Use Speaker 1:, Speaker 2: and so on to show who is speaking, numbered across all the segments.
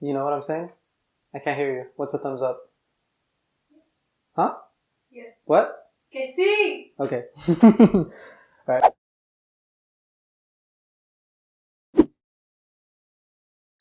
Speaker 1: You know what I'm saying? I can't hear you. What's a thumbs up? Huh?
Speaker 2: Yes.
Speaker 1: What?
Speaker 2: Que sí!
Speaker 1: Okay. Alright.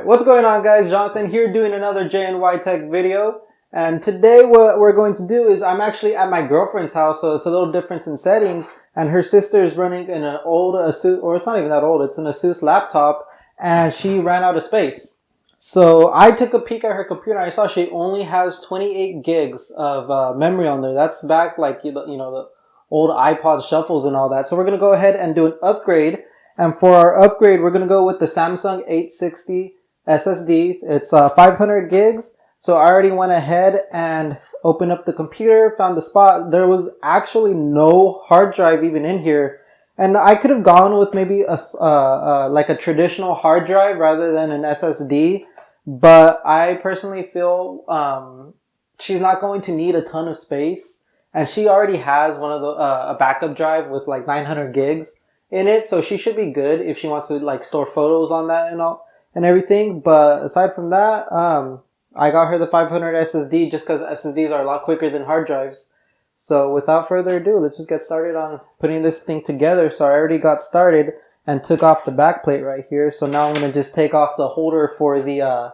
Speaker 1: What's going on, guys? Jonathan here doing another JNY Tech video. And today what we're going to do is I'm actually at my girlfriend's house, so it's a little difference in settings. And her sister is running an old ASUS, or it's not even that old, it's an ASUS laptop, and she ran out of space. So I took a peek at her computer and I saw she only has 28 gigs of memory on there. That's back like, you know, the old iPod shuffles and all that. So we're going to go ahead and do an upgrade. And for our upgrade, we're going to go with the Samsung 860 SSD. It's 500 gigs. So I already went ahead and opened up the computer, found the spot. There was actually no hard drive even in here. And I could have gone with maybe like a traditional hard drive rather than an SSD. But I personally feel she's not going to need a ton of space. And she already has one of the a backup drive with like 900 gigs in it. So she should be good if she wants to like store photos on that and all and everything. But aside from that, I got her the 500 SSD just because SSDs are a lot quicker than hard drives. So without further ado, let's just get started on putting this thing together. So I already got started and took off the back plate right here. So now I'm going to just take off the holder for the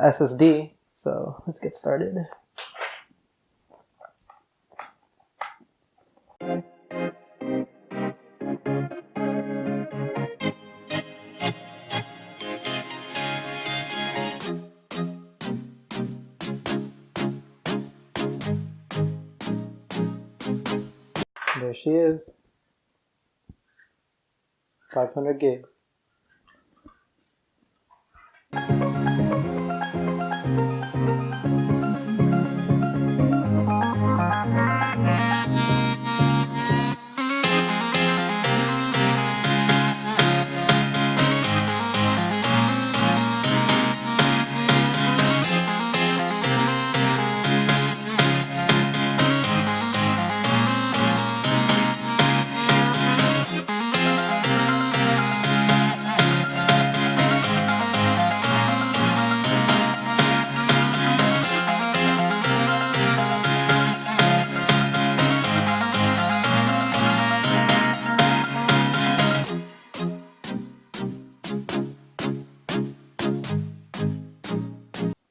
Speaker 1: SSD. So let's get started. There she is. 500 gigs.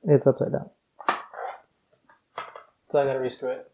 Speaker 1: It's upside down. So I gotta rescrew it.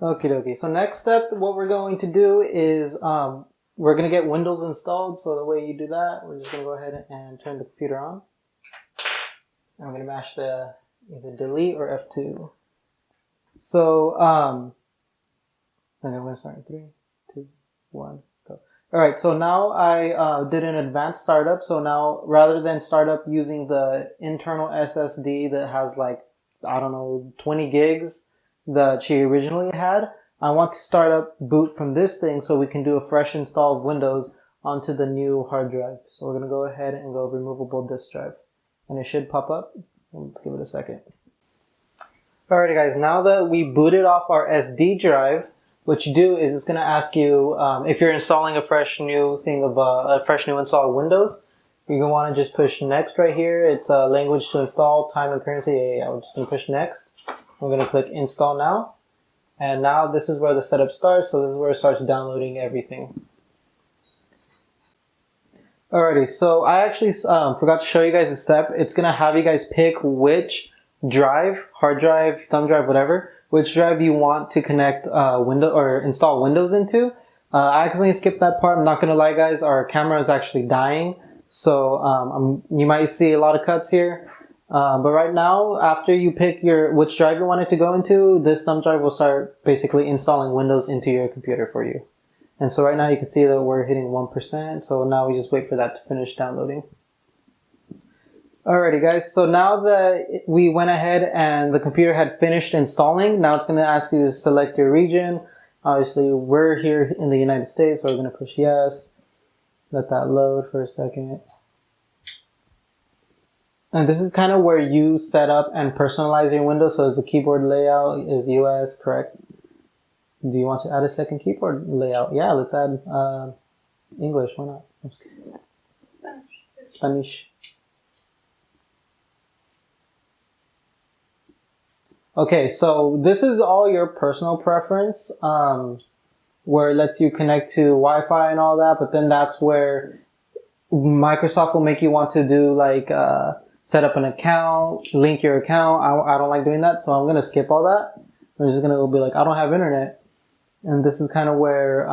Speaker 1: Okie dokie. So next step, what we're going to do is we're going to get Windows installed. So the way you do that, we're just going to go ahead and turn the computer on. I'm going to mash the either delete or F2. So okay, I'm going to start in 3, 2, 1, go. All right. So now I did an advanced startup. So now rather than start up using the internal SSD that has like, I don't know, 20 gigs that she originally had, I want to start up boot from this thing so we can do a fresh install of Windows onto the new hard drive. So we're going to go ahead and go removable disk drive. And it should pop up. Let's give it a second. Alrighty guys, now that we booted off our SD drive, what you do is it's going to ask you if you're installing a fresh new thing of a fresh new install of Windows. You're going to want to just push next right here. It's language to install, time and currency. Yeah, we're just going to push next. We're going to click install now. And now this is where the setup starts. So this is where it starts downloading everything. Alrighty, so I actually forgot to show you guys a step. It's going to have you guys pick which drive, hard drive, thumb drive, whatever, which drive you want to connect Windows or install Windows into. I accidentally skipped that part. I'm not gonna lie, guys. Our camera is actually dying, so you might see a lot of cuts here. But right now, after you pick which drive you want it to go into, this thumb drive will start basically installing Windows into your computer for you. And so right now you can see that we're hitting 1%. So now we just wait for that to finish downloading. Alrighty, guys. So now that we went ahead and the computer had finished installing, now it's going to ask you to select your region. Obviously, we're here in the United States, so we're going to push yes. Let that load for a second. And this is kind of where you set up and personalize your window. So as the keyboard layout is US, correct? Do you want to add a second keyboard layout? Yeah, let's add English. Why not? Spanish. Okay, so this is all your personal preference, where it lets you connect to Wi-Fi and all that, but then that's where Microsoft will make you want to do like set up an account, link your account. I don't like doing that, so I'm gonna skip all that. I'm just gonna be like, I don't have internet, and this is kind of where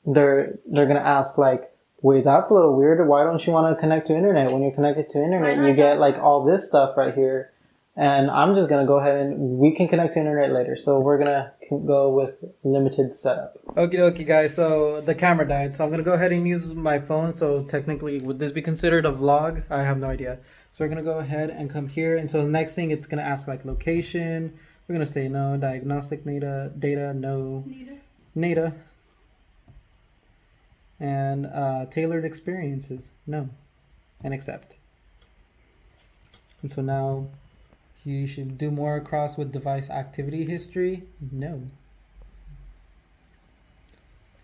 Speaker 1: they're gonna ask like, wait, that's a little weird. Why don't you want to connect to internet? When you're connected to internet, you get like all this stuff right here. And I'm just going to go ahead and we can connect to internet later. So we're going to go with limited setup. Okay, guys. So the camera died. So I'm going to go ahead and use my phone. So technically, would this be considered a vlog? I have no idea. So we're going to go ahead and come here. And so the next thing, it's going to ask like location. We're going to say no. Diagnostic data, no. NADA. And tailored experiences, no. And accept. And so now you should do more across with device activity history, no.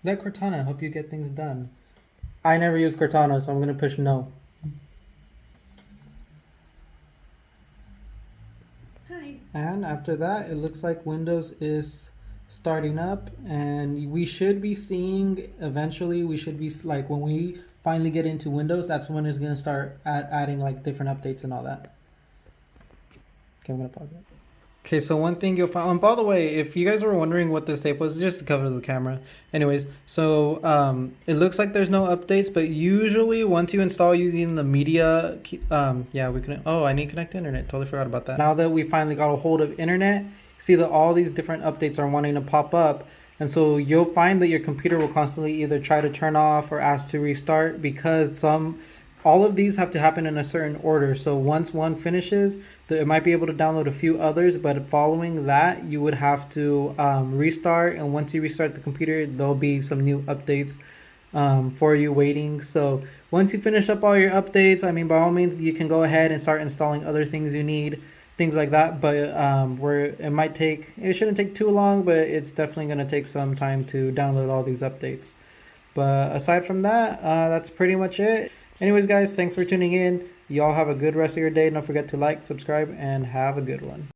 Speaker 1: Let Cortana help you get things done. I never use Cortana, so I'm going to push no. Hi. And after that, it looks like Windows is starting up, and we should be seeing eventually, we should be like when we finally get into Windows, that's when it's going to start adding like different updates and all that. Okay, I'm going to pause it. Okay, so one thing you'll find, and by the way, if you guys were wondering what this tape was, it's just to cover the camera. Anyways, so it looks like there's no updates, but usually once you install using the media, yeah, we can, oh, I need to connect to internet. Totally forgot about that. Now that we finally got a hold of internet, see that all these different updates are wanting to pop up. And so you'll find that your computer will constantly either try to turn off or ask to restart because all of these have to happen in a certain order. So once one finishes, it might be able to download a few others, but following that, you would have to restart. And once you restart the computer, there'll be some new updates for you waiting. So once you finish up all your updates, I mean, by all means, you can go ahead and start installing other things you need, things like that. But it shouldn't take too long, but it's definitely going to take some time to download all these updates. But aside from that, that's pretty much it. Anyways, guys, thanks for tuning in. Y'all have a good rest of your day. Don't forget to like, subscribe, and have a good one.